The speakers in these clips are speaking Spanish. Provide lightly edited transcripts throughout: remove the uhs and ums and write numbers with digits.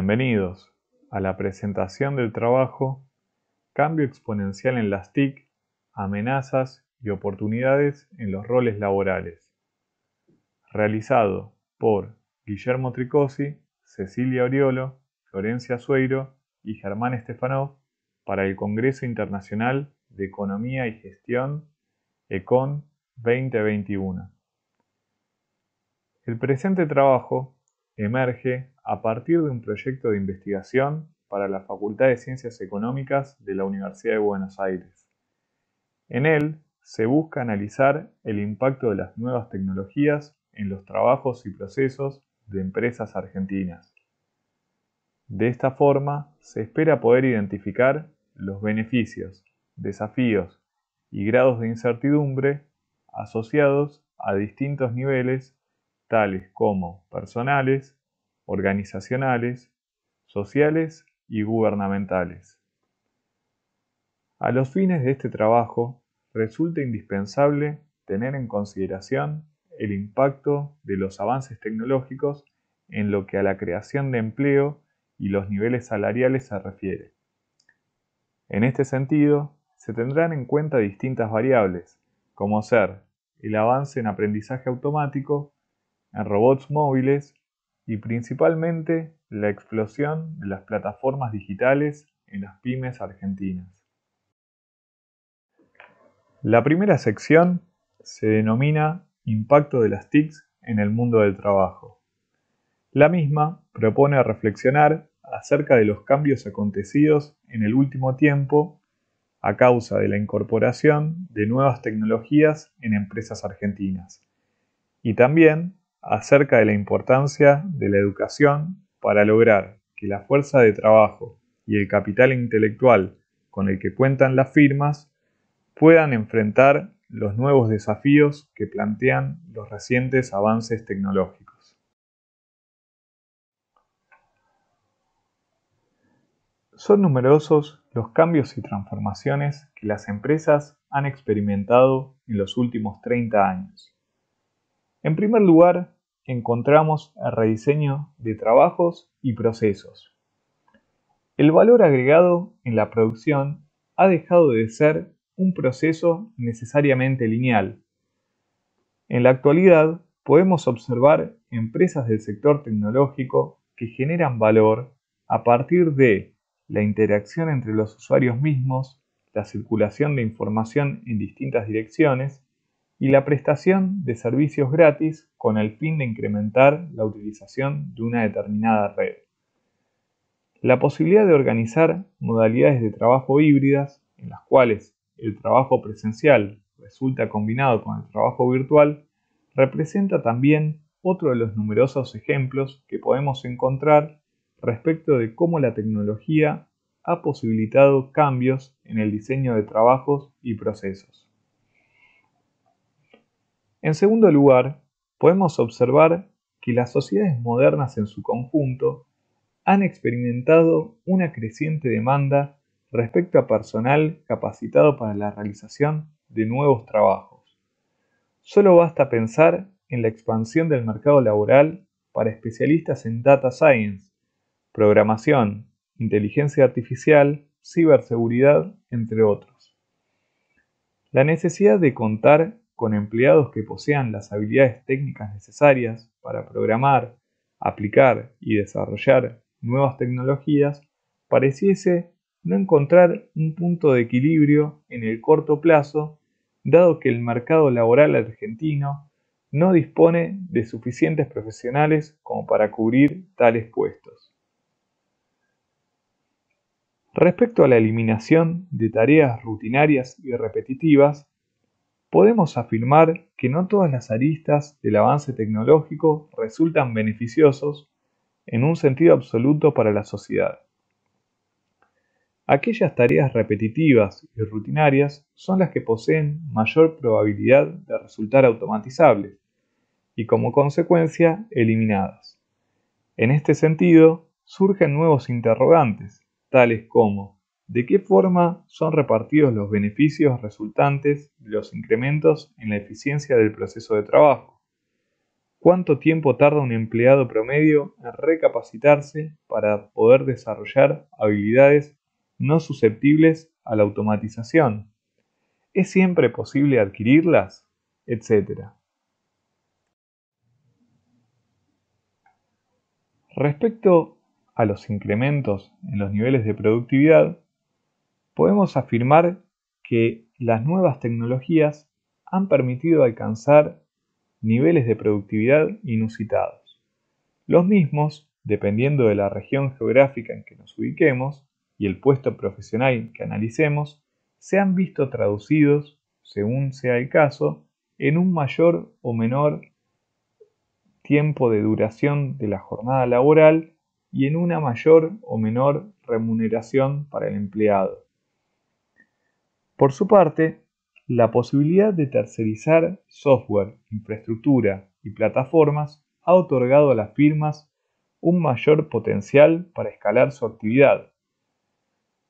Bienvenidos a la presentación del trabajo Cambio exponencial en las TIC, amenazas y oportunidades en los roles laborales, realizado por Guillermo Tricosi, Cecilia Oriolo, Florencia Sueiro y Germán Stefanov para el Congreso Internacional de Economía y Gestión ECON 2021. El presente trabajo emerge a partir de un proyecto de investigación para la Facultad de Ciencias Económicas de la Universidad de Buenos Aires. En él se busca analizar el impacto de las nuevas tecnologías en los trabajos y procesos de empresas argentinas. De esta forma, se espera poder identificar los beneficios, desafíos y grados de incertidumbre asociados a distintos niveles tales como personales, organizacionales, sociales y gubernamentales. A los fines de este trabajo, resulta indispensable tener en consideración el impacto de los avances tecnológicos en lo que a la creación de empleo y los niveles salariales se refiere. En este sentido, se tendrán en cuenta distintas variables, como ser el avance en aprendizaje automático, en robots móviles y principalmente la explosión de las plataformas digitales en las pymes argentinas. La primera sección se denomina Impacto de las TICs en el mundo del trabajo. La misma propone reflexionar acerca de los cambios acontecidos en el último tiempo a causa de la incorporación de nuevas tecnologías en empresas argentinas y también acerca de la importancia de la educación para lograr que la fuerza de trabajo y el capital intelectual con el que cuentan las firmas puedan enfrentar los nuevos desafíos que plantean los recientes avances tecnológicos. Son numerosos los cambios y transformaciones que las empresas han experimentado en los últimos 30 años. En primer lugar, encontramos el rediseño de trabajos y procesos. El valor agregado en la producción ha dejado de ser un proceso necesariamente lineal. En la actualidad, podemos observar empresas del sector tecnológico que generan valor a partir de la interacción entre los usuarios mismos, la circulación de información en distintas direcciones y la prestación de servicios gratis con el fin de incrementar la utilización de una determinada red. La posibilidad de organizar modalidades de trabajo híbridas en las cuales el trabajo presencial resulta combinado con el trabajo virtual representa también otro de los numerosos ejemplos que podemos encontrar respecto de cómo la tecnología ha posibilitado cambios en el diseño de trabajos y procesos. En segundo lugar, podemos observar que las sociedades modernas en su conjunto han experimentado una creciente demanda respecto a personal capacitado para la realización de nuevos trabajos. Solo basta pensar en la expansión del mercado laboral para especialistas en data science, programación, inteligencia artificial, ciberseguridad, entre otros. La necesidad de contar con empleados que posean las habilidades técnicas necesarias para programar, aplicar y desarrollar nuevas tecnologías pareciese no encontrar un punto de equilibrio en el corto plazo, dado que el mercado laboral argentino no dispone de suficientes profesionales como para cubrir tales puestos. Respecto a la eliminación de tareas rutinarias y repetitivas, podemos afirmar que no todas las aristas del avance tecnológico resultan beneficiosos en un sentido absoluto para la sociedad. Aquellas tareas repetitivas y rutinarias son las que poseen mayor probabilidad de resultar automatizables y como consecuencia eliminadas. En este sentido, surgen nuevos interrogantes, tales como ¿de qué forma son repartidos los beneficios resultantes de los incrementos en la eficiencia del proceso de trabajo? ¿Cuánto tiempo tarda un empleado promedio en recapacitarse para poder desarrollar habilidades no susceptibles a la automatización? ¿Es siempre posible adquirirlas? Etcétera. Respecto a los incrementos en los niveles de productividad, podemos afirmar que las nuevas tecnologías han permitido alcanzar niveles de productividad inusitados. Los mismos, dependiendo de la región geográfica en que nos ubiquemos y el puesto profesional que analicemos, se han visto traducidos, según sea el caso, en un mayor o menor tiempo de duración de la jornada laboral y en una mayor o menor remuneración para el empleado. Por su parte, la posibilidad de tercerizar software, infraestructura y plataformas ha otorgado a las firmas un mayor potencial para escalar su actividad.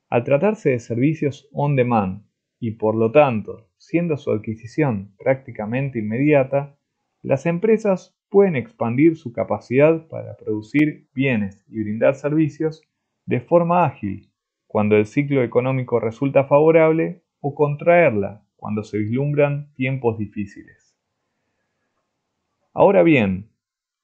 Al tratarse de servicios on demand y por lo tanto siendo su adquisición prácticamente inmediata, las empresas pueden expandir su capacidad para producir bienes y brindar servicios de forma ágil cuando el ciclo económico resulta favorable o contraerla cuando se vislumbran tiempos difíciles. Ahora bien,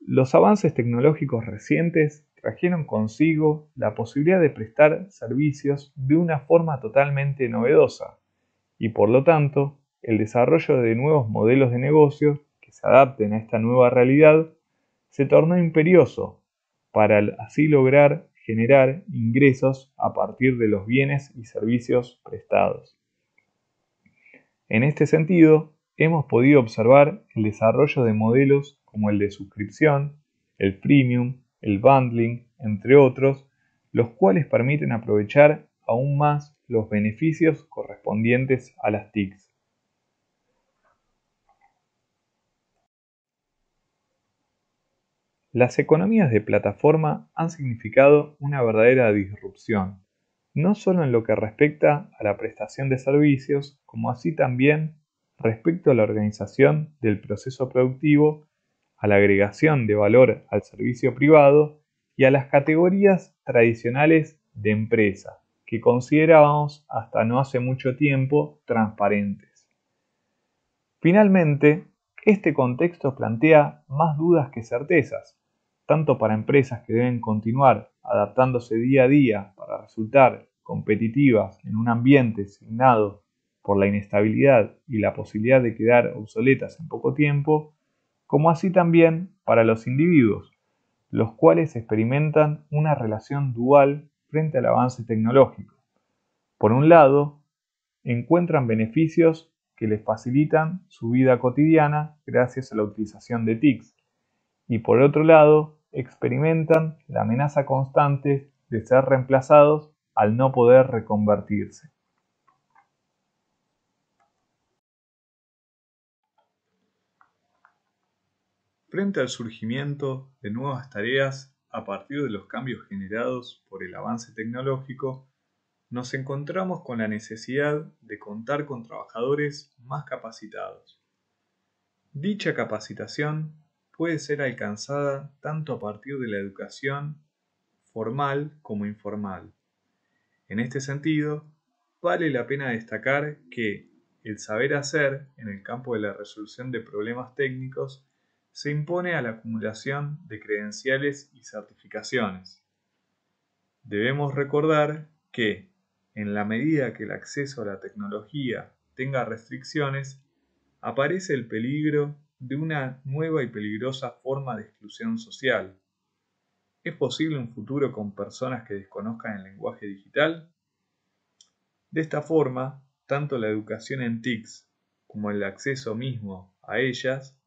los avances tecnológicos recientes trajeron consigo la posibilidad de prestar servicios de una forma totalmente novedosa y por lo tanto el desarrollo de nuevos modelos de negocio que se adapten a esta nueva realidad se tornó imperioso para así lograr generar ingresos a partir de los bienes y servicios prestados. En este sentido, hemos podido observar el desarrollo de modelos como el de suscripción, el freemium, el bundling, entre otros, los cuales permiten aprovechar aún más los beneficios correspondientes a las TICs. Las economías de plataforma han significado una verdadera disrupción, no solo en lo que respecta a la prestación de servicios, como así también respecto a la organización del proceso productivo, a la agregación de valor al servicio privado y a las categorías tradicionales de empresa, que considerábamos hasta no hace mucho tiempo transparentes. Finalmente, este contexto plantea más dudas que certezas, tanto para empresas que deben continuar adaptándose día a día para resultar competitivas en un ambiente signado por la inestabilidad y la posibilidad de quedar obsoletas en poco tiempo, como así también para los individuos, los cuales experimentan una relación dual frente al avance tecnológico. Por un lado, encuentran beneficios que les facilitan su vida cotidiana gracias a la utilización de TICs, y por otro lado, experimentan la amenaza constante de ser reemplazados al no poder reconvertirse. Frente al surgimiento de nuevas tareas a partir de los cambios generados por el avance tecnológico, nos encontramos con la necesidad de contar con trabajadores más capacitados. Dicha capacitación puede ser alcanzada tanto a partir de la educación formal como informal. En este sentido, vale la pena destacar que el saber hacer en el campo de la resolución de problemas técnicos se impone a la acumulación de credenciales y certificaciones. Debemos recordar que, en la medida que el acceso a la tecnología tenga restricciones, aparece el peligro de una nueva y peligrosa forma de exclusión social. ¿Es posible un futuro con personas que desconozcan el lenguaje digital? De esta forma, tanto la educación en TICs como el acceso mismo a ellas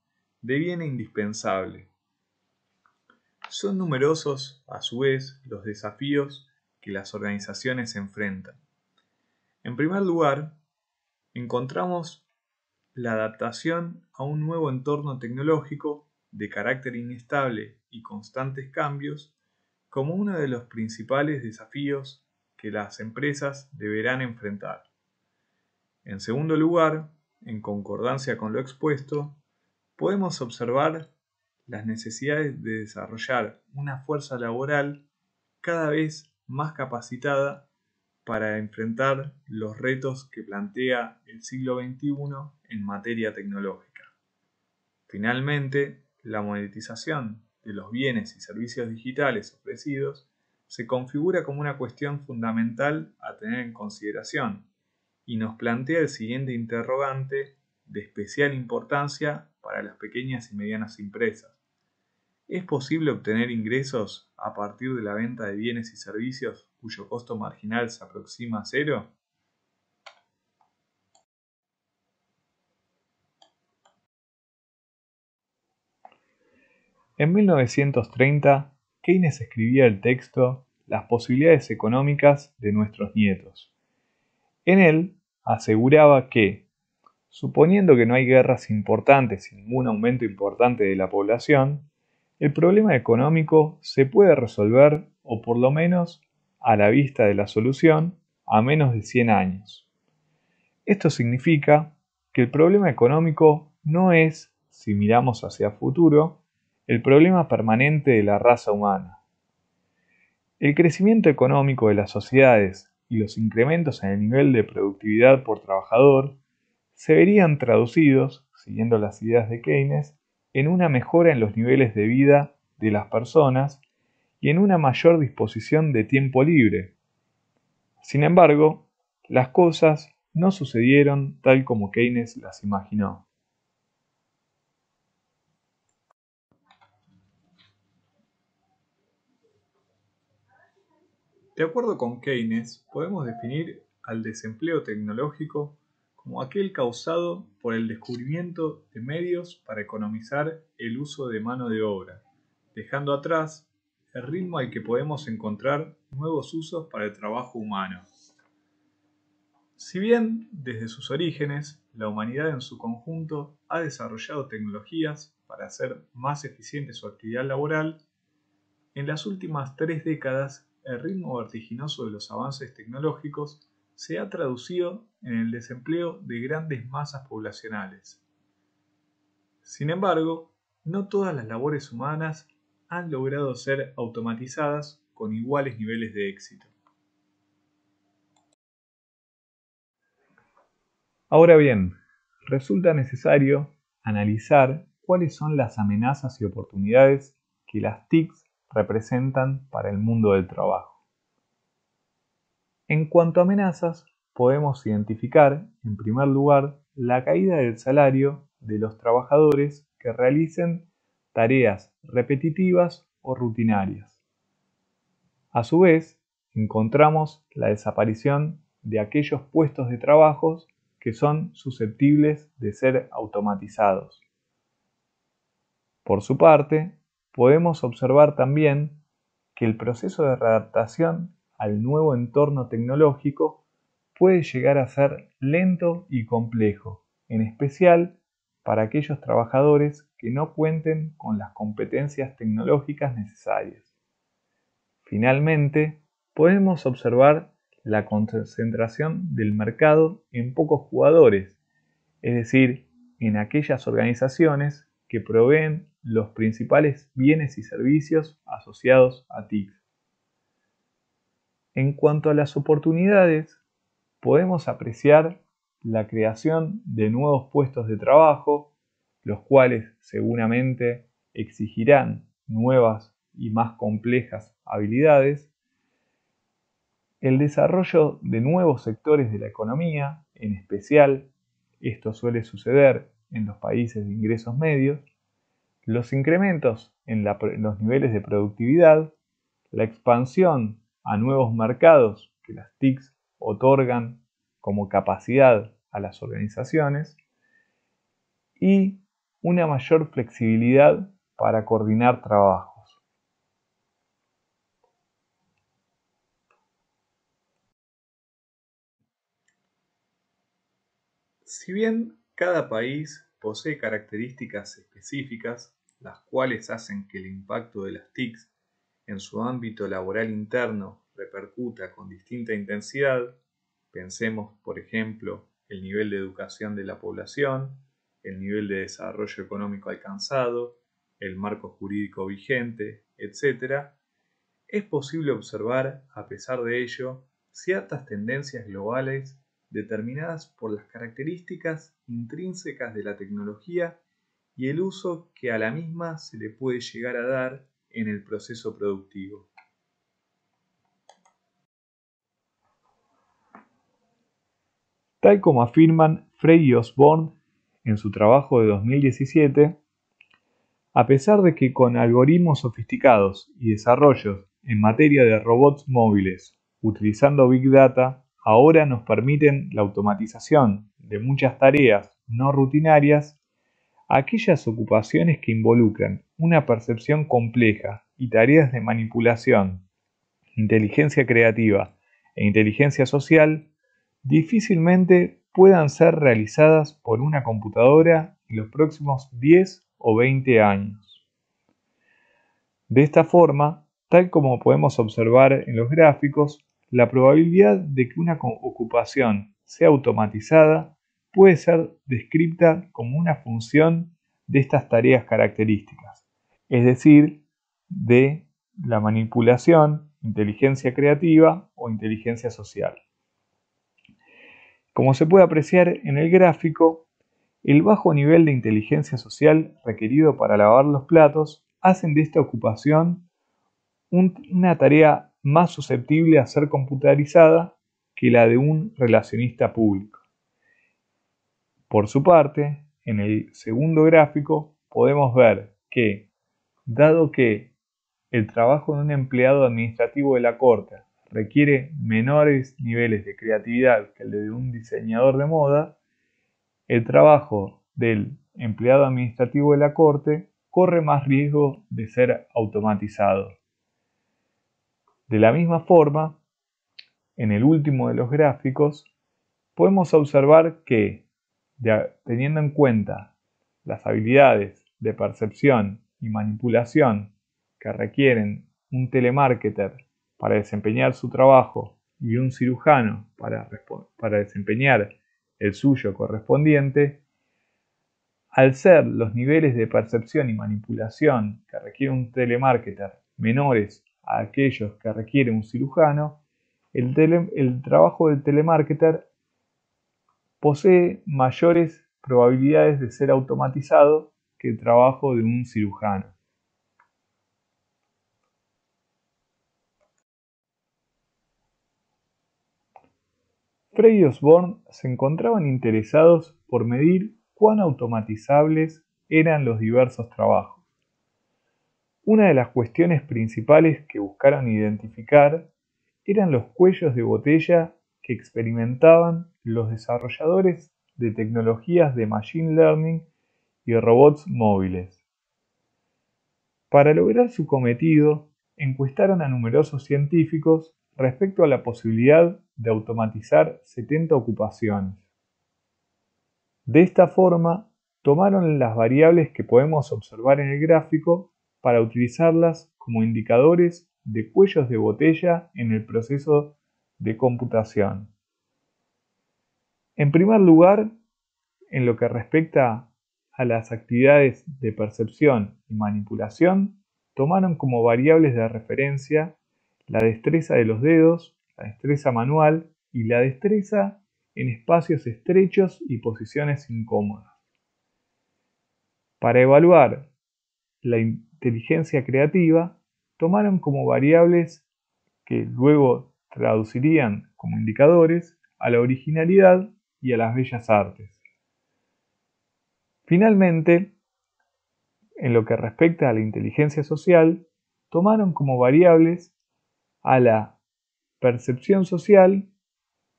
deviene indispensable. Son numerosos, a su vez, los desafíos que las organizaciones enfrentan. En primer lugar, encontramos la adaptación a un nuevo entorno tecnológico de carácter inestable y constantes cambios como uno de los principales desafíos que las empresas deberán enfrentar. En segundo lugar, en concordancia con lo expuesto, podemos observar las necesidades de desarrollar una fuerza laboral cada vez más capacitada para enfrentar los retos que plantea el siglo XXI en materia tecnológica. Finalmente, la monetización de los bienes y servicios digitales ofrecidos se configura como una cuestión fundamental a tener en consideración y nos plantea el siguiente interrogante de especial importancia para las pequeñas y medianas empresas. ¿Es posible obtener ingresos a partir de la venta de bienes y servicios cuyo costo marginal se aproxima a cero? En 1930, Keynes escribía el texto Las posibilidades económicas de nuestros nietos. En él aseguraba que, suponiendo que no hay guerras importantes y ningún aumento importante de la población, el problema económico se puede resolver, o por lo menos a la vista de la solución, a menos de 100 años. Esto significa que el problema económico no es, si miramos hacia futuro, el problema permanente de la raza humana. El crecimiento económico de las sociedades y los incrementos en el nivel de productividad por trabajador se verían traducidos, siguiendo las ideas de Keynes, en una mejora en los niveles de vida de las personas y en una mayor disposición de tiempo libre. Sin embargo, las cosas no sucedieron tal como Keynes las imaginó. De acuerdo con Keynes, podemos definir al desempleo tecnológico como aquel causado por el descubrimiento de medios para economizar el uso de mano de obra, dejando atrás el ritmo al que podemos encontrar nuevos usos para el trabajo humano. Si bien, desde sus orígenes, la humanidad en su conjunto ha desarrollado tecnologías para hacer más eficiente su actividad laboral, en las últimas 3 décadas el ritmo vertiginoso de los avances tecnológicos se ha traducido en el desempleo de grandes masas poblacionales. Sin embargo, no todas las labores humanas han logrado ser automatizadas con iguales niveles de éxito. Ahora bien, resulta necesario analizar cuáles son las amenazas y oportunidades que las TICs representan para el mundo del trabajo. En cuanto a amenazas, podemos identificar, en primer lugar, la caída del salario de los trabajadores que realicen tareas repetitivas o rutinarias. A su vez, encontramos la desaparición de aquellos puestos de trabajo que son susceptibles de ser automatizados. Por su parte, podemos observar también que el proceso de readaptación al nuevo entorno tecnológico puede llegar a ser lento y complejo, en especial para aquellos trabajadores que no cuenten con las competencias tecnológicas necesarias. Finalmente, podemos observar la concentración del mercado en pocos jugadores, es decir, en aquellas organizaciones que proveen los principales bienes y servicios asociados a TIC. En cuanto a las oportunidades, podemos apreciar la creación de nuevos puestos de trabajo, los cuales seguramente exigirán nuevas y más complejas habilidades, el desarrollo de nuevos sectores de la economía, en especial, esto suele suceder en los países de ingresos medios, los incrementos en los niveles de productividad, la expansión a nuevos mercados que las TICs otorgan como capacidad a las organizaciones y una mayor flexibilidad para coordinar trabajos. Si bien cada país posee características específicas, las cuales hacen que el impacto de las TICs en su ámbito laboral interno repercuta con distinta intensidad, pensemos, por ejemplo, el nivel de educación de la población, el nivel de desarrollo económico alcanzado, el marco jurídico vigente, etc., es posible observar, a pesar de ello, ciertas tendencias globales determinadas por las características intrínsecas de la tecnología y el uso que a la misma se le puede llegar a dar en el proceso productivo. Tal como afirman Frey y Osborne en su trabajo de 2017, a pesar de que con algoritmos sofisticados y desarrollos en materia de robots móviles utilizando Big Data ahora nos permiten la automatización de muchas tareas no rutinarias, aquellas ocupaciones que involucran una percepción compleja y tareas de manipulación, inteligencia creativa e inteligencia social difícilmente puedan ser realizadas por una computadora en los próximos 10 o 20 años. De esta forma, tal como podemos observar en los gráficos, la probabilidad de que una ocupación sea automatizada puede ser descrita como una función de estas tareas características, es decir, de la manipulación, inteligencia creativa o inteligencia social. Como se puede apreciar en el gráfico, el bajo nivel de inteligencia social requerido para lavar los platos hacen de esta ocupación una tarea más susceptible a ser computarizada que la de un relacionista público. Por su parte, en el segundo gráfico podemos ver que, dado que el trabajo de un empleado administrativo de la corte requiere menores niveles de creatividad que el de un diseñador de moda, el trabajo del empleado administrativo de la corte corre más riesgo de ser automatizado. De la misma forma, en el último de los gráficos, podemos observar que, teniendo en cuenta las habilidades de percepción y manipulación que requieren un telemarketer para desempeñar su trabajo y un cirujano para desempeñar el suyo correspondiente, al ser los niveles de percepción y manipulación que requiere un telemarketer menores a aquellos que requiere un cirujano, el trabajo del telemarketer posee mayores probabilidades de ser automatizado que el trabajo de un cirujano. Frey y Osborne se encontraban interesados por medir cuán automatizables eran los diversos trabajos. Una de las cuestiones principales que buscaron identificar eran los cuellos de botella que experimentaban los desarrolladores de tecnologías de Machine Learning y robots móviles. Para lograr su cometido, encuestaron a numerosos científicos respecto a la posibilidad de automatizar 70 ocupaciones. De esta forma, tomaron las variables que podemos observar en el gráfico para utilizarlas como indicadores de cuellos de botella en el proceso de computación. En primer lugar, en lo que respecta a las actividades de percepción y manipulación, tomaron como variables de referencia la destreza de los dedos, la destreza manual y la destreza en espacios estrechos y posiciones incómodas. Para evaluar la inteligencia creativa, tomaron como variables que luego traducirían como indicadores a la originalidad y a las bellas artes. Finalmente, en lo que respecta a la inteligencia social, tomaron como variables a la percepción social,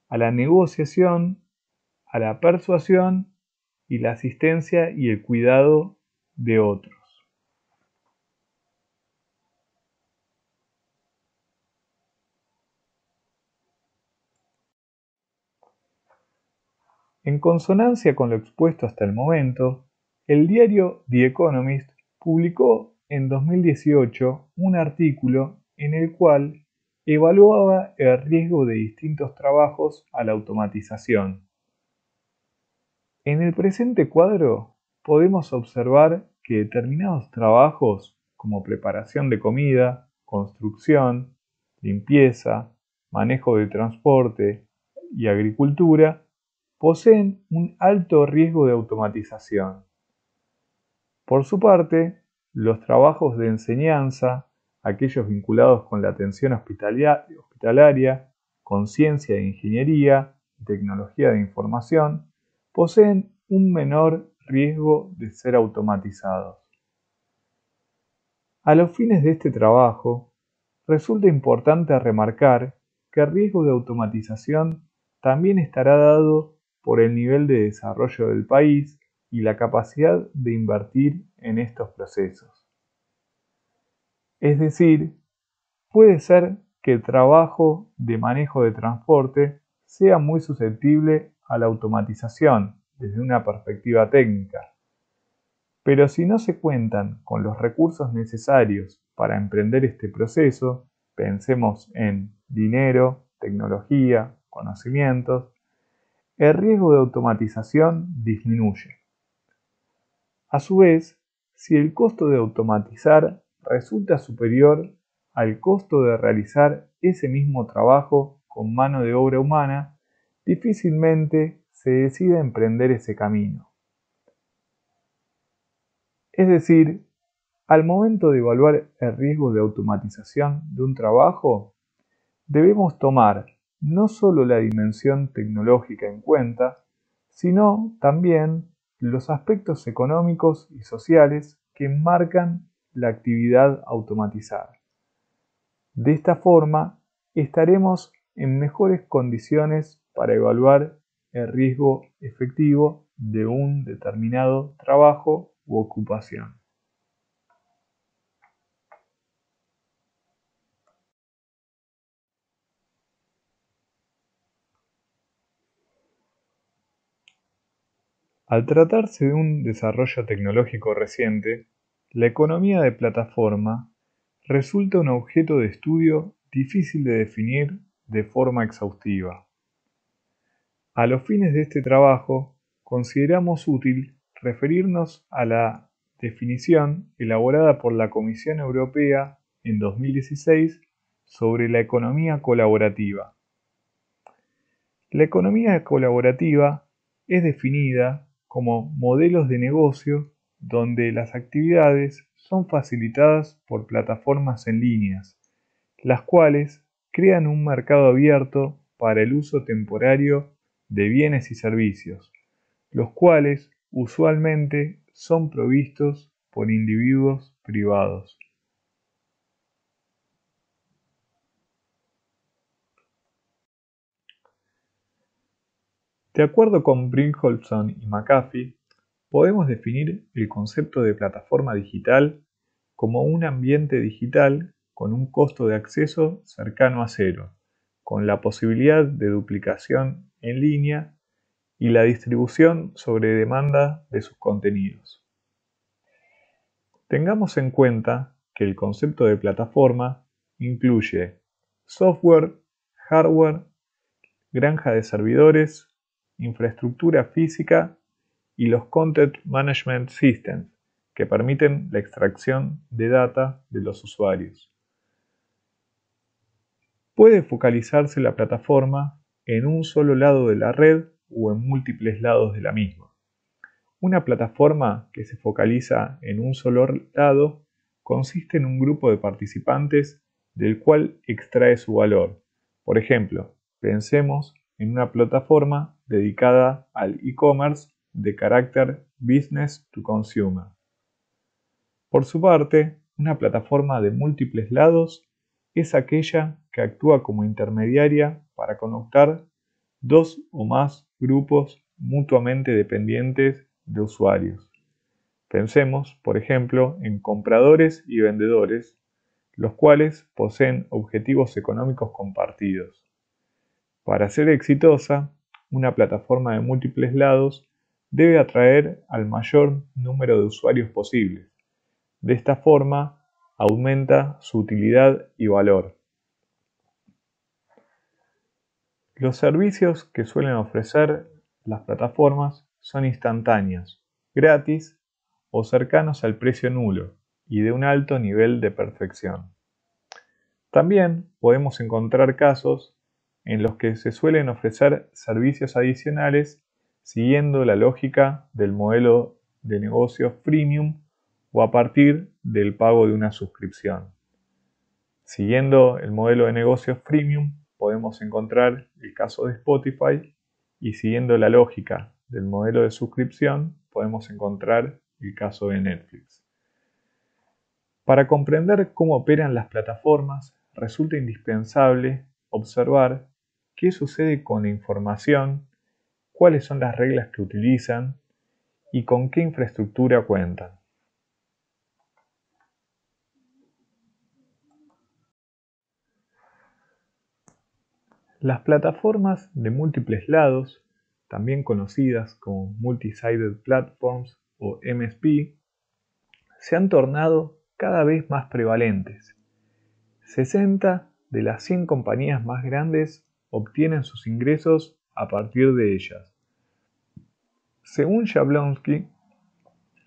a la negociación, a la persuasión y la asistencia y el cuidado de otros. En consonancia con lo expuesto hasta el momento, el diario The Economist publicó en 2018 un artículo en el cual evaluaba el riesgo de distintos trabajos a la automatización. En el presente cuadro podemos observar que determinados trabajos como preparación de comida, construcción, limpieza, manejo de transporte y agricultura poseen un alto riesgo de automatización. Por su parte, los trabajos de enseñanza, aquellos vinculados con la atención hospitalaria, con ciencia e ingeniería y tecnología de información, poseen un menor riesgo de ser automatizados. A los fines de este trabajo, resulta importante remarcar que el riesgo de automatización también estará dado por el nivel de desarrollo del país y la capacidad de invertir en estos procesos. Es decir, puede ser que el trabajo de manejo de transporte sea muy susceptible a la automatización desde una perspectiva técnica, pero si no se cuentan con los recursos necesarios para emprender este proceso, pensemos en dinero, tecnología, conocimientos, el riesgo de automatización disminuye. A su vez, si el costo de automatizar resulta superior al costo de realizar ese mismo trabajo con mano de obra humana, difícilmente se decide emprender ese camino. Es decir, al momento de evaluar el riesgo de automatización de un trabajo, debemos tomar no solo la dimensión tecnológica en cuenta, sino también los aspectos económicos y sociales que marcan la actividad automatizada. De esta forma, estaremos en mejores condiciones para evaluar el riesgo efectivo de un determinado trabajo u ocupación. Al tratarse de un desarrollo tecnológico reciente, la economía de plataforma resulta un objeto de estudio difícil de definir de forma exhaustiva. A los fines de este trabajo, consideramos útil referirnos a la definición elaborada por la Comisión Europea en 2016 sobre la economía colaborativa. La economía colaborativa es definida como modelos de negocio donde las actividades son facilitadas por plataformas en líneas, las cuales crean un mercado abierto para el uso temporario de bienes y servicios, los cuales usualmente son provistos por individuos privados. De acuerdo con Brynjolfsson y McAfee, podemos definir el concepto de plataforma digital como un ambiente digital con un costo de acceso cercano a cero, con la posibilidad de duplicación en línea y la distribución sobre demanda de sus contenidos. Tengamos en cuenta que el concepto de plataforma incluye software, hardware, granja de servidores, infraestructura física y los Content Management Systems, que permiten la extracción de data de los usuarios. Puede focalizarse la plataforma en un solo lado de la red o en múltiples lados de la misma. Una plataforma que se focaliza en un solo lado consiste en un grupo de participantes del cual extrae su valor. Por ejemplo, pensemos en una plataforma dedicada al e-commerce de carácter business to consumer. Por su parte, una plataforma de múltiples lados es aquella que actúa como intermediaria para conectar dos o más grupos mutuamente dependientes de usuarios. Pensemos, por ejemplo, en compradores y vendedores, los cuales poseen objetivos económicos compartidos. Para ser exitosa, una plataforma de múltiples lados debe atraer al mayor número de usuarios posibles. De esta forma, aumenta su utilidad y valor. Los servicios que suelen ofrecer las plataformas son instantáneos, gratis o cercanos al precio nulo y de un alto nivel de perfección. También podemos encontrar casos en los que se suelen ofrecer servicios adicionales siguiendo la lógica del modelo de negocio freemium o a partir del pago de una suscripción. Siguiendo el modelo de negocio freemium podemos encontrar el caso de Spotify y siguiendo la lógica del modelo de suscripción podemos encontrar el caso de Netflix. Para comprender cómo operan las plataformas, resulta indispensable observar qué sucede con la información, cuáles son las reglas que utilizan y con qué infraestructura cuentan. Las plataformas de múltiples lados, también conocidas como Multi-Sided Platforms o MSP, se han tornado cada vez más prevalentes. 60 de las 100 compañías más grandes obtienen sus ingresos a partir de ellas. Según Jablonski,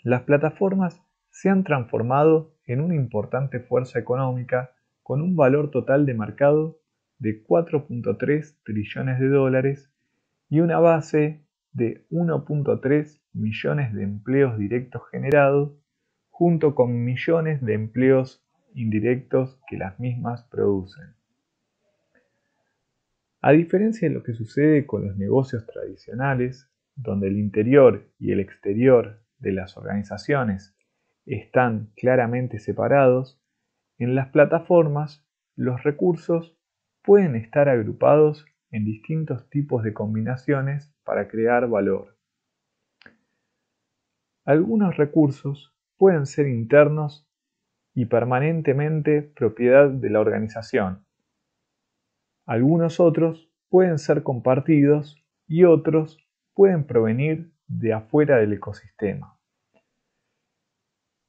las plataformas se han transformado en una importante fuerza económica con un valor total de mercado de 4.3 trillones de dólares y una base de 1.3 millones de empleos directos generados, junto con millones de empleos indirectos que las mismas producen. A diferencia de lo que sucede con los negocios tradicionales, donde el interior y el exterior de las organizaciones están claramente separados, en las plataformas los recursos pueden estar agrupados en distintos tipos de combinaciones para crear valor. Algunos recursos pueden ser internos y permanentemente propiedad de la organización. Algunos otros pueden ser compartidos y otros pueden provenir de afuera del ecosistema.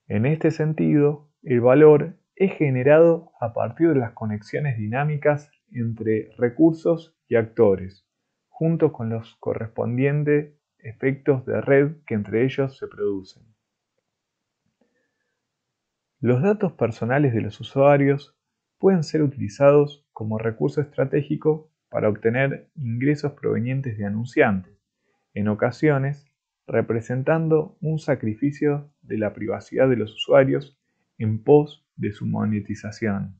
En este sentido, el valor es generado a partir de las conexiones dinámicas entre recursos y actores, junto con los correspondientes efectos de red que entre ellos se producen. Los datos personales de los usuarios pueden ser utilizados como recurso estratégico para obtener ingresos provenientes de anunciantes, en ocasiones representando un sacrificio de la privacidad de los usuarios en pos de su monetización.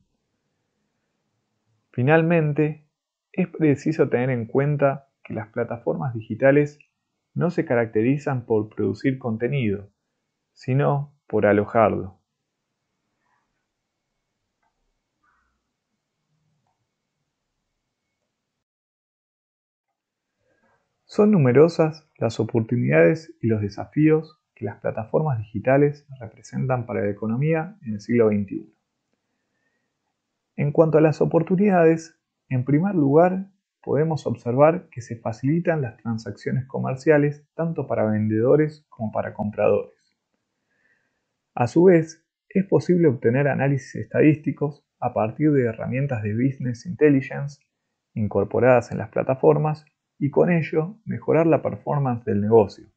Finalmente, es preciso tener en cuenta que las plataformas digitales no se caracterizan por producir contenido, sino por alojarlo. Son numerosas las oportunidades y los desafíos que las plataformas digitales representan para la economía en el siglo XXI. En cuanto a las oportunidades, en primer lugar, podemos observar que se facilitan las transacciones comerciales tanto para vendedores como para compradores. A su vez, es posible obtener análisis estadísticos a partir de herramientas de Business Intelligence incorporadas en las plataformas y con ello mejorar la performance del negocio.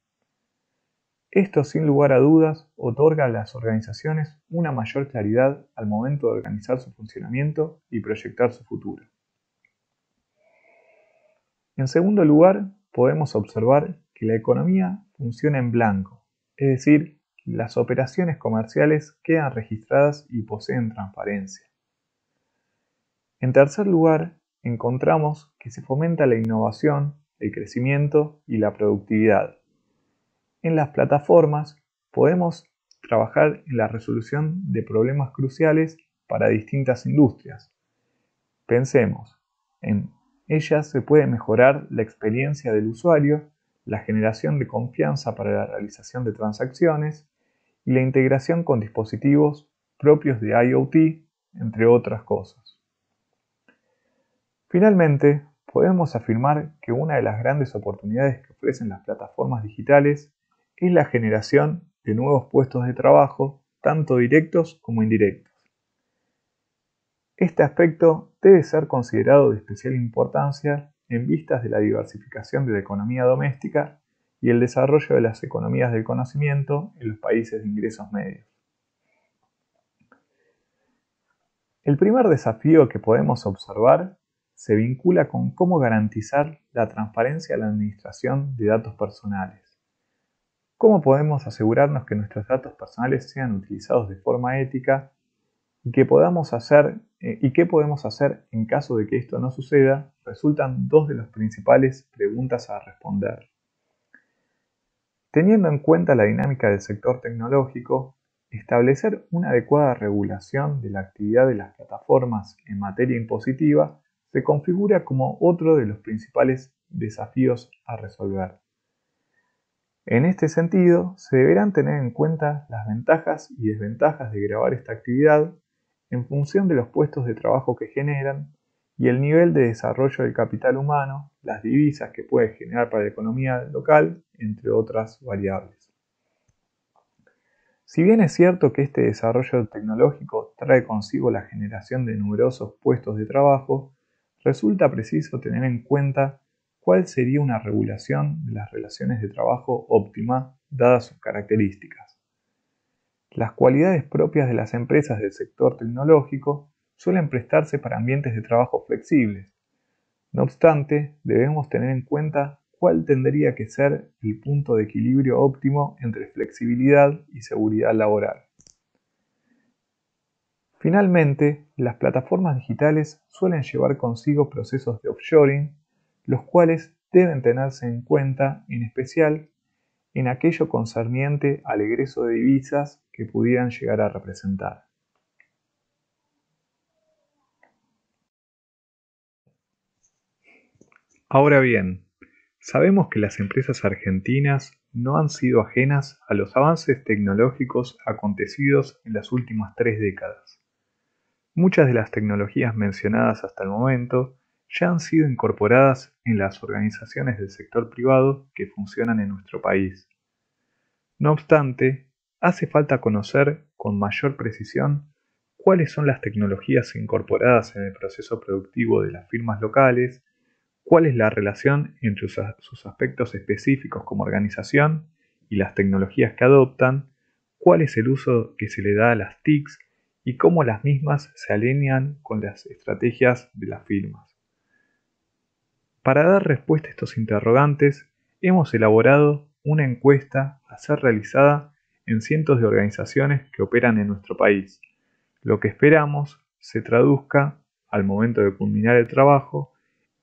Esto sin lugar a dudas otorga a las organizaciones una mayor claridad al momento de organizar su funcionamiento y proyectar su futuro. En segundo lugar, podemos observar que la economía funciona en blanco, es decir, las operaciones comerciales quedan registradas y poseen transparencia. En tercer lugar, encontramos que se fomenta la innovación, el crecimiento y la productividad. En las plataformas podemos trabajar en la resolución de problemas cruciales para distintas industrias. Pensemos, en ellas se puede mejorar la experiencia del usuario, la generación de confianza para la realización de transacciones y la integración con dispositivos propios de IoT, entre otras cosas. Finalmente, podemos afirmar que una de las grandes oportunidades que ofrecen las plataformas digitales es la generación de nuevos puestos de trabajo, tanto directos como indirectos. Este aspecto debe ser considerado de especial importancia en vistas de la diversificación de la economía doméstica y el desarrollo de las economías del conocimiento en los países de ingresos medios. El primer desafío que podemos observar se vincula con cómo garantizar la transparencia en la administración de datos personales. ¿Cómo podemos asegurarnos que nuestros datos personales sean utilizados de forma ética y qué podemos hacer en caso de que esto no suceda? Resultan dos de las principales preguntas a responder. Teniendo en cuenta la dinámica del sector tecnológico, establecer una adecuada regulación de la actividad de las plataformas en materia impositiva se configura como otro de los principales desafíos a resolver. En este sentido, se deberán tener en cuenta las ventajas y desventajas de grabar esta actividad en función de los puestos de trabajo que generan y el nivel de desarrollo del capital humano, las divisas que puede generar para la economía local, entre otras variables. Si bien es cierto que este desarrollo tecnológico trae consigo la generación de numerosos puestos de trabajo, resulta preciso tener en cuenta cuál sería una regulación de las relaciones de trabajo óptima dadas sus características. Las cualidades propias de las empresas del sector tecnológico suelen prestarse para ambientes de trabajo flexibles. No obstante, debemos tener en cuenta cuál tendría que ser el punto de equilibrio óptimo entre flexibilidad y seguridad laboral. Finalmente, las plataformas digitales suelen llevar consigo procesos de offshoring, los cuales deben tenerse en cuenta, en especial en aquello concerniente al egreso de divisas que pudieran llegar a representar. Ahora bien, sabemos que las empresas argentinas no han sido ajenas a los avances tecnológicos acontecidos en las últimas 3 décadas. Muchas de las tecnologías mencionadas hasta el momento ya han sido incorporadas en las organizaciones del sector privado que funcionan en nuestro país. No obstante, hace falta conocer con mayor precisión cuáles son las tecnologías incorporadas en el proceso productivo de las firmas locales, cuál es la relación entre sus aspectos específicos como organización y las tecnologías que adoptan, cuál es el uso que se le da a las TICs y cómo las mismas se alinean con las estrategias de las firmas. Para dar respuesta a estos interrogantes, hemos elaborado una encuesta a ser realizada en cientos de organizaciones que operan en nuestro país, lo que esperamos se traduzca, al momento de culminar el trabajo,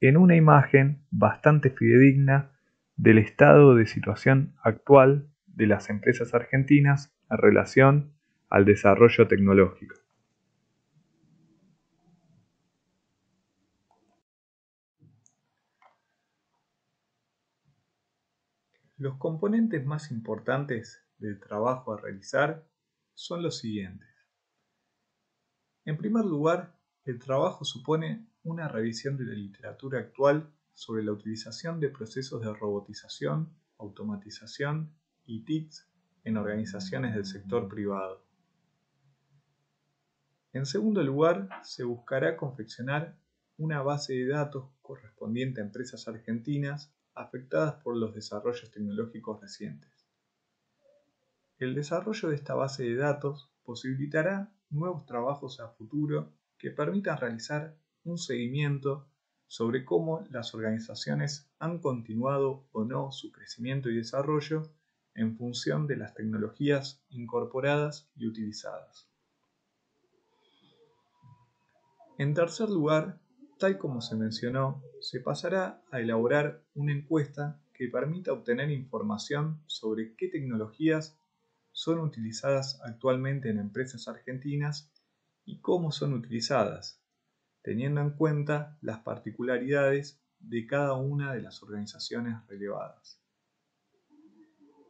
en una imagen bastante fidedigna del estado de situación actual de las empresas argentinas en relación al desarrollo tecnológico. Los componentes más importantes del trabajo a realizar son los siguientes. En primer lugar, el trabajo supone una revisión de la literatura actual sobre la utilización de procesos de robotización, automatización y TICs en organizaciones del sector privado. En segundo lugar, se buscará confeccionar una base de datos correspondiente a empresas argentinas afectadas por los desarrollos tecnológicos recientes. El desarrollo de esta base de datos posibilitará nuevos trabajos a futuro que permitan realizar un seguimiento sobre cómo las organizaciones han continuado o no su crecimiento y desarrollo en función de las tecnologías incorporadas y utilizadas. En tercer lugar, tal como se mencionó, se pasará a elaborar una encuesta que permita obtener información sobre qué tecnologías son utilizadas actualmente en empresas argentinas y cómo son utilizadas, teniendo en cuenta las particularidades de cada una de las organizaciones relevadas.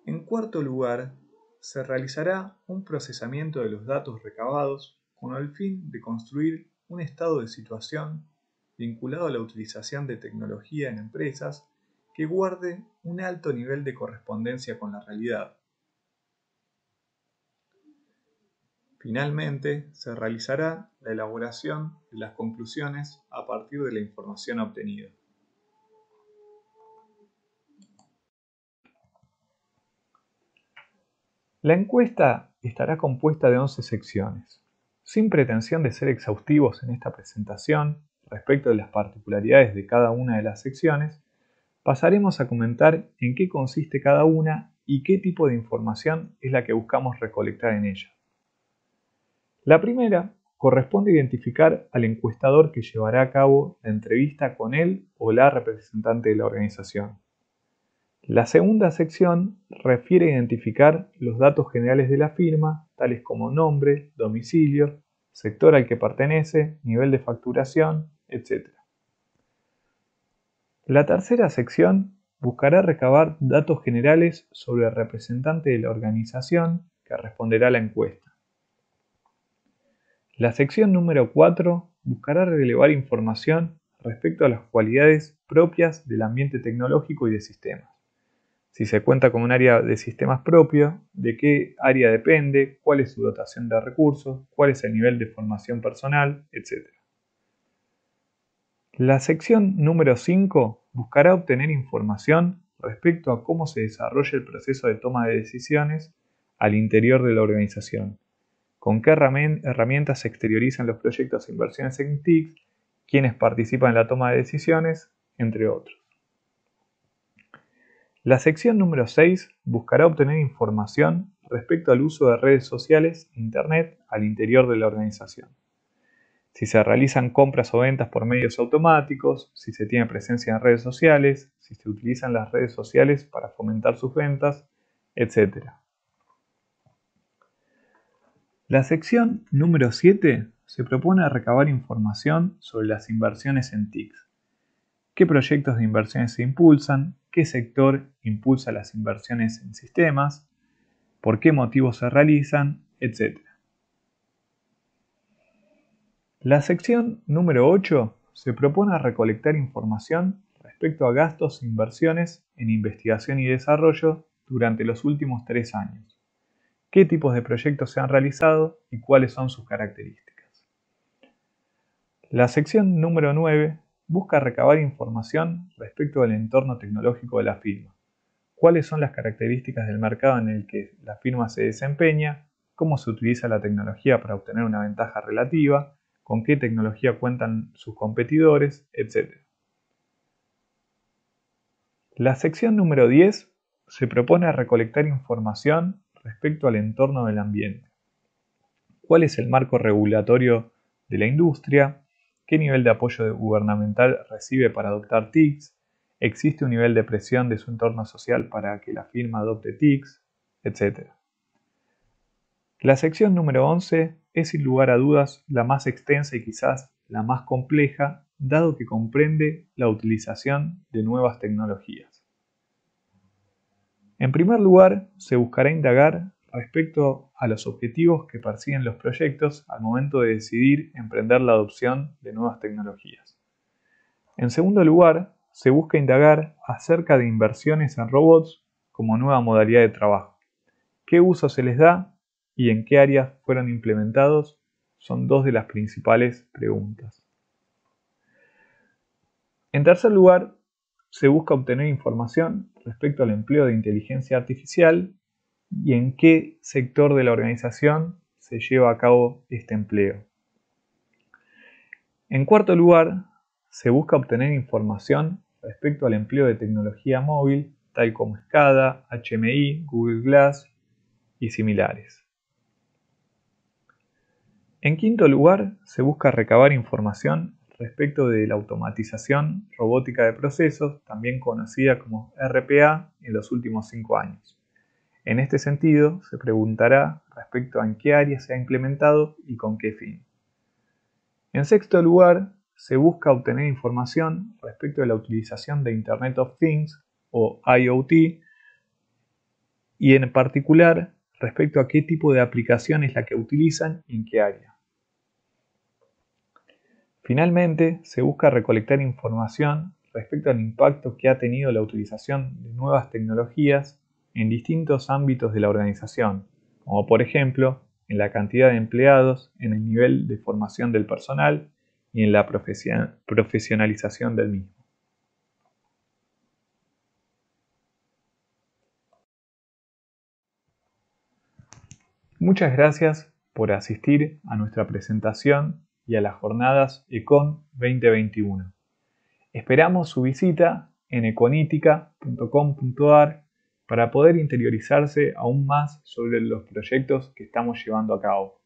En cuarto lugar, se realizará un procesamiento de los datos recabados con el fin de construir un estado de situación vinculado a la utilización de tecnología en empresas que guarde un alto nivel de correspondencia con la realidad. Finalmente, se realizará la elaboración de las conclusiones a partir de la información obtenida. La encuesta estará compuesta de 11 secciones. Sin pretensión de ser exhaustivos en esta presentación respecto de las particularidades de cada una de las secciones, pasaremos a comentar en qué consiste cada una y qué tipo de información es la que buscamos recolectar en ella. La primera corresponde a identificar al encuestador que llevará a cabo la entrevista con él o la representante de la organización. La segunda sección refiere a identificar los datos generales de la firma, tales como nombre, domicilio, sector al que pertenece, nivel de facturación, etc. La tercera sección buscará recabar datos generales sobre el representante de la organización que responderá a la encuesta. La sección número 4 buscará relevar información respecto a las cualidades propias del ambiente tecnológico y de sistemas. Si se cuenta con un área de sistemas propio, de qué área depende, cuál es su dotación de recursos, cuál es el nivel de formación personal, etc. La sección número 5 buscará obtener información respecto a cómo se desarrolla el proceso de toma de decisiones al interior de la organización, con qué herramientas se exteriorizan los proyectos e inversiones en TIC, quiénes participan en la toma de decisiones, entre otros. La sección número 6 buscará obtener información respecto al uso de redes sociales e Internet al interior de la organización. Si se realizan compras o ventas por medios automáticos, si se tiene presencia en redes sociales, si se utilizan las redes sociales para fomentar sus ventas, etc. La sección número 7 se propone recabar información sobre las inversiones en TICs. ¿Qué proyectos de inversiones se impulsan? ¿Qué sector impulsa las inversiones en sistemas? ¿Por qué motivos se realizan? Etc. La sección número 8 se propone recolectar información respecto a gastos e inversiones en investigación y desarrollo durante los últimos 3 años. ¿Qué tipos de proyectos se han realizado y cuáles son sus características? La sección número 9 busca recabar información respecto al entorno tecnológico de la firma. ¿Cuáles son las características del mercado en el que la firma se desempeña? ¿Cómo se utiliza la tecnología para obtener una ventaja relativa? ¿Con qué tecnología cuentan sus competidores? Etc. La sección número 10 se propone recolectar información respecto al entorno del ambiente. ¿Cuál es el marco regulatorio de la industria? ¿Qué nivel de apoyo gubernamental recibe para adoptar TICs? ¿Existe un nivel de presión de su entorno social para que la firma adopte TICs? Etc. La sección número 11 es sin lugar a dudas la más extensa y quizás la más compleja, dado que comprende la utilización de nuevas tecnologías. En primer lugar, se buscará indagar respecto a los objetivos que persiguen los proyectos al momento de decidir emprender la adopción de nuevas tecnologías. En segundo lugar, se busca indagar acerca de inversiones en robots como nueva modalidad de trabajo. ¿Qué uso se les da y en qué áreas fueron implementados? Son dos de las principales preguntas. En tercer lugar, se busca obtener información respecto al empleo de inteligencia artificial y en qué sector de la organización se lleva a cabo este empleo. En cuarto lugar, se busca obtener información respecto al empleo de tecnología móvil, tal como SCADA, HMI, Google Glass y similares. En quinto lugar, se busca recabar información respecto de la automatización robótica de procesos, también conocida como RPA, en los últimos 5 años. En este sentido, se preguntará respecto a en qué área se ha implementado y con qué fin. En sexto lugar, se busca obtener información respecto de la utilización de Internet of Things o IoT y en particular respecto a qué tipo de aplicación es la que utilizan y en qué área. Finalmente, se busca recolectar información respecto al impacto que ha tenido la utilización de nuevas tecnologías en distintos ámbitos de la organización, como por ejemplo en la cantidad de empleados, en el nivel de formación del personal y en la profesionalización del mismo. Muchas gracias por asistir a nuestra presentación y a las jornadas Econ 2021. Esperamos su visita en econitica.com.ar para poder interiorizarse aún más sobre los proyectos que estamos llevando a cabo.